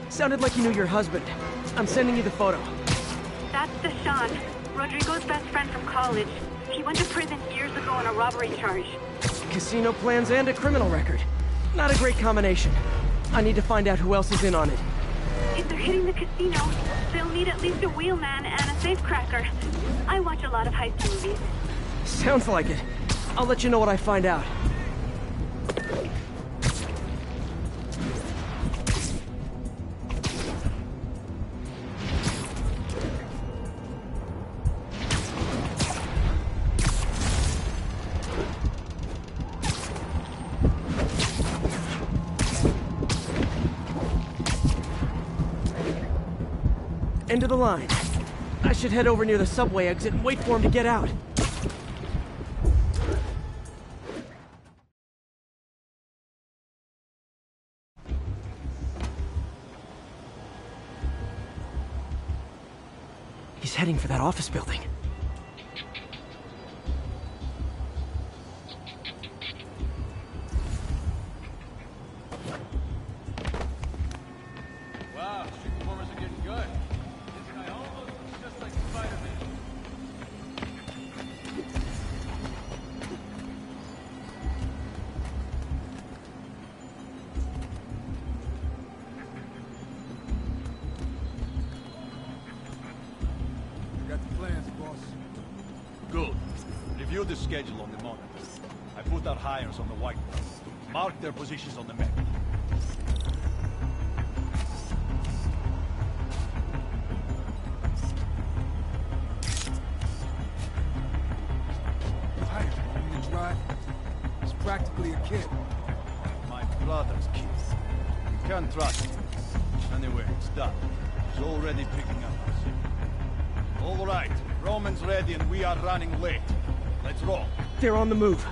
Sounded like he knew your husband. I'm sending you the photo. That's Deshaun, Rodrigo's best friend from college. He went to prison years ago on a robbery charge. Casino plans and a criminal record. Not a great combination. I need to find out who else is in on it. If they're hitting the casino, they'll need at least a wheelman and a safecracker. I watch a lot of heist movies. Sounds like it. I'll let you know what I find out. End of the line. I should head over near the subway exit and wait for him to get out. He's heading for that office building. Wow, street performers are getting good. This guy almost looks just like Spider-Man. I got the plans, boss. Good. Review the schedule on the monitor. I put our hires on the whiteboard. Mark their positions on the map. Hire me to drive. He's practically a kid. My brother's kid. You can't trust him. Anyway, it's done. He's already picking up our signal. All right, roll. Roman's ready and we are running late. Let's roll. They're on the move.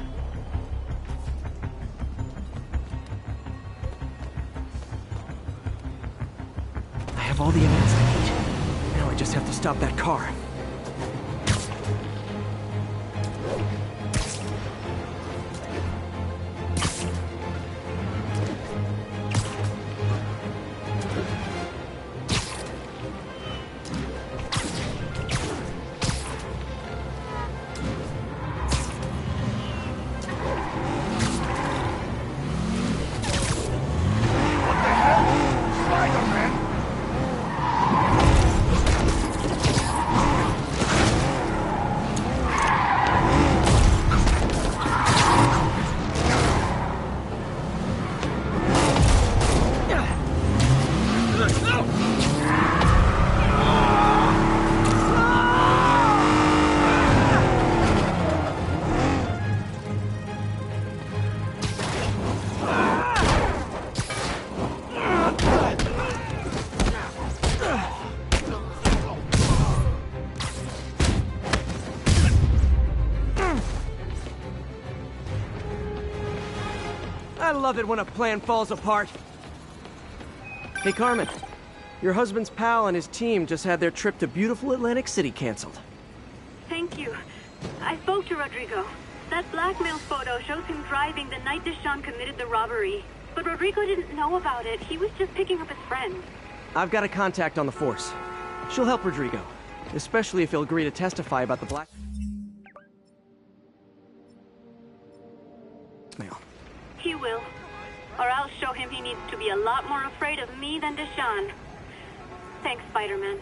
I have all the evidence I need. Now I just have to stop that car. I love it when a plan falls apart. Hey, Carmen. Your husband's pal and his team just had their trip to beautiful Atlantic City canceled. Thank you. I spoke to Rodrigo. That blackmail photo shows him driving the night Deshawn committed the robbery. But Rodrigo didn't know about it. He was just picking up his friend. I've got a contact on the force. She'll help Rodrigo, especially if he'll agree to testify about the blackmail. He will. Or I'll show him he needs to be a lot more afraid of me than Deshawn. Thanks, Spider-Man.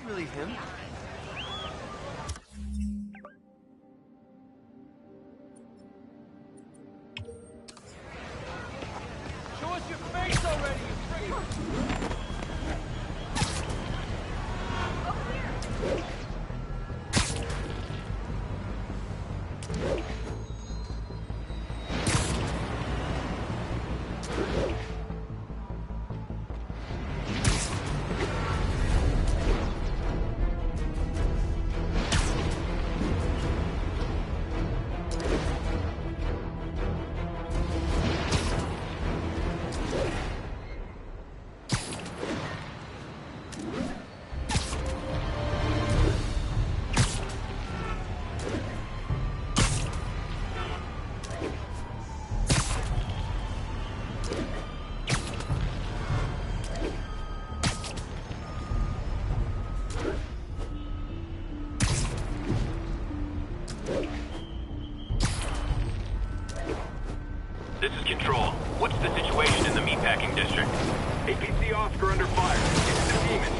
Really him? Show us your face already, you freak! This is Control. What's the situation in the meatpacking district? APC Oscar under fire. It's the demons.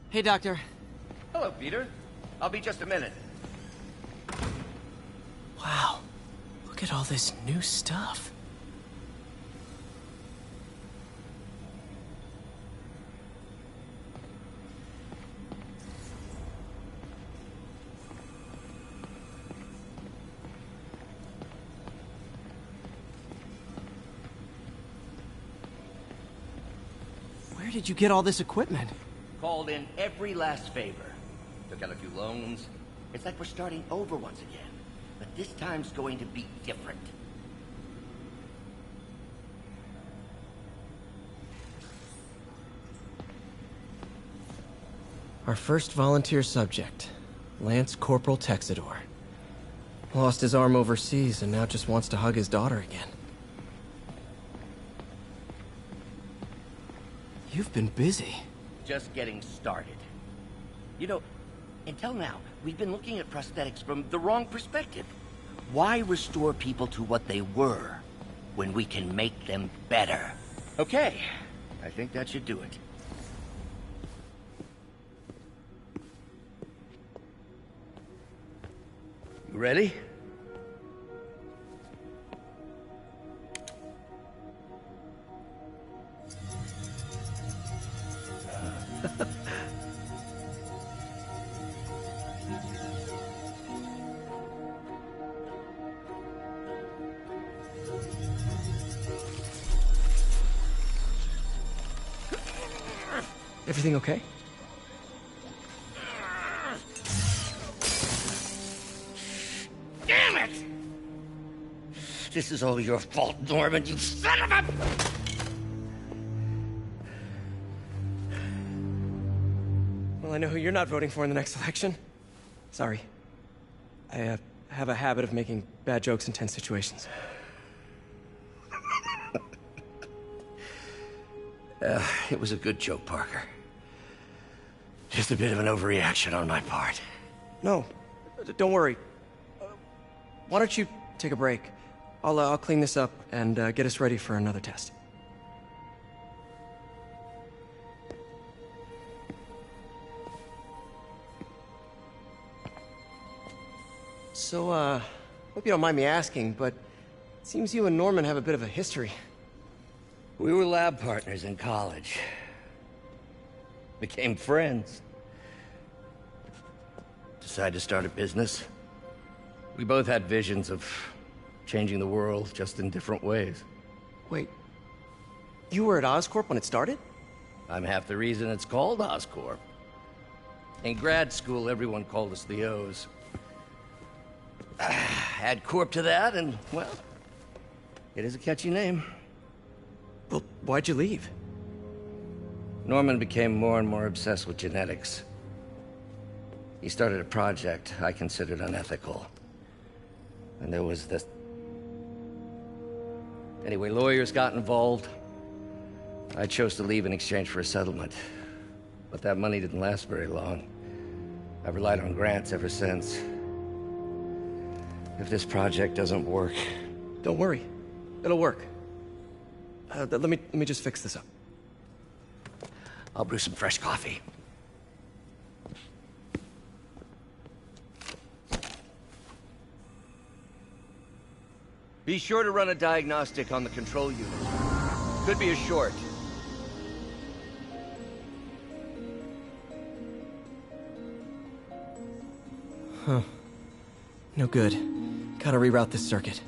Hey, Doctor. Hello, Peter. I'll be just a minute. Wow. Look at all this new stuff. did you get all this equipment? Called in every last favor. Took out a few loans. It's like we're starting over once again. But this time's going to be different. Our first volunteer subject, Lance Corporal Texador. Lost his arm overseas and now just wants to hug his daughter again. You've been busy. Just getting started. You know, until now, we've been looking at prosthetics from the wrong perspective. Why restore people to what they were when we can make them better? Okay, I think that should do it. You ready? Everything okay? Damn it! This is all your fault, Norman, you son of a... Well, I know who you're not voting for in the next election. Sorry. I have a habit of making bad jokes in tense situations. It was a good joke, Parker. Just a bit of an overreaction on my part. No, don't worry. Why don't you take a break? I'll clean this up and get us ready for another test. So, hope you don't mind me asking, but it seems you and Norman have a bit of a history. We were lab partners in college. Became friends. Decided to start a business. We both had visions of changing the world, just in different ways. Wait, you were at Oscorp when it started? I'm half the reason it's called Oscorp. In grad school, everyone called us the O's. Add Corp to that, and, well, it is a catchy name. Well, why'd you leave? Norman became more and more obsessed with genetics. He started a project I considered unethical. And there was this... Anyway, lawyers got involved. I chose to leave in exchange for a settlement. But that money didn't last very long. I've relied on grants ever since. If this project doesn't work... Don't worry. It'll work. Let me just fix this up. I'll brew some fresh coffee. Be sure to run a diagnostic on the control unit. Could be a short. Huh. No good. Gotta reroute this circuit.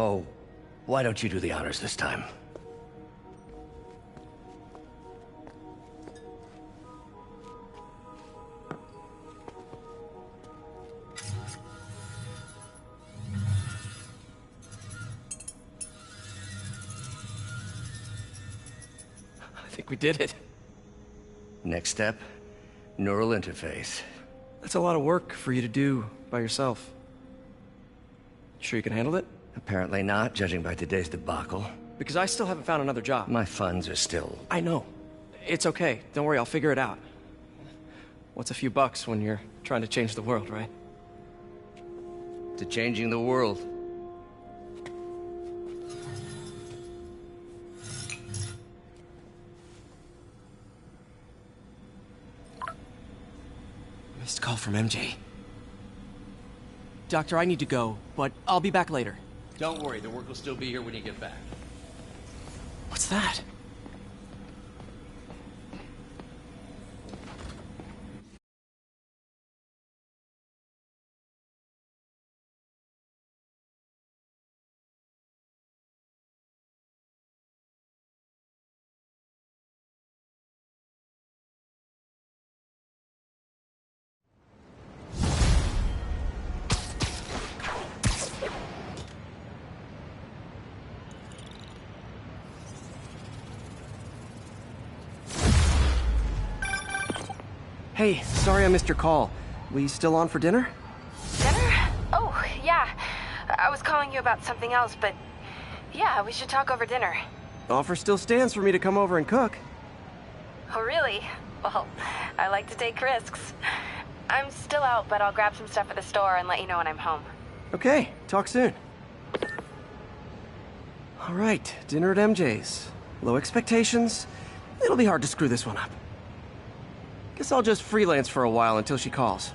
Oh, why don't you do the honors this time? I think we did it. Next step, neural interface. That's a lot of work for you to do by yourself. Sure you can handle it? Apparently not, judging by today's debacle. Because I still haven't found another job. My funds are still... I know. It's okay. Don't worry, I'll figure it out. What's a few bucks when you're trying to change the world, right? To changing the world. Missed call from MJ. Doctor, I need to go, but I'll be back later. Don't worry, the work will still be here when you get back. What's that? Hey, sorry I missed your call. We still on for dinner? Dinner? Oh, yeah. I was calling you about something else, but yeah, we should talk over dinner. Offer still stands for me to come over and cook. Oh, really? Well, I like to take risks. I'm still out, but I'll grab some stuff at the store and let you know when I'm home. Okay, talk soon. All right, dinner at MJ's. Low expectations. It'll be hard to screw this one up. Guess I'll just freelance for a while until she calls.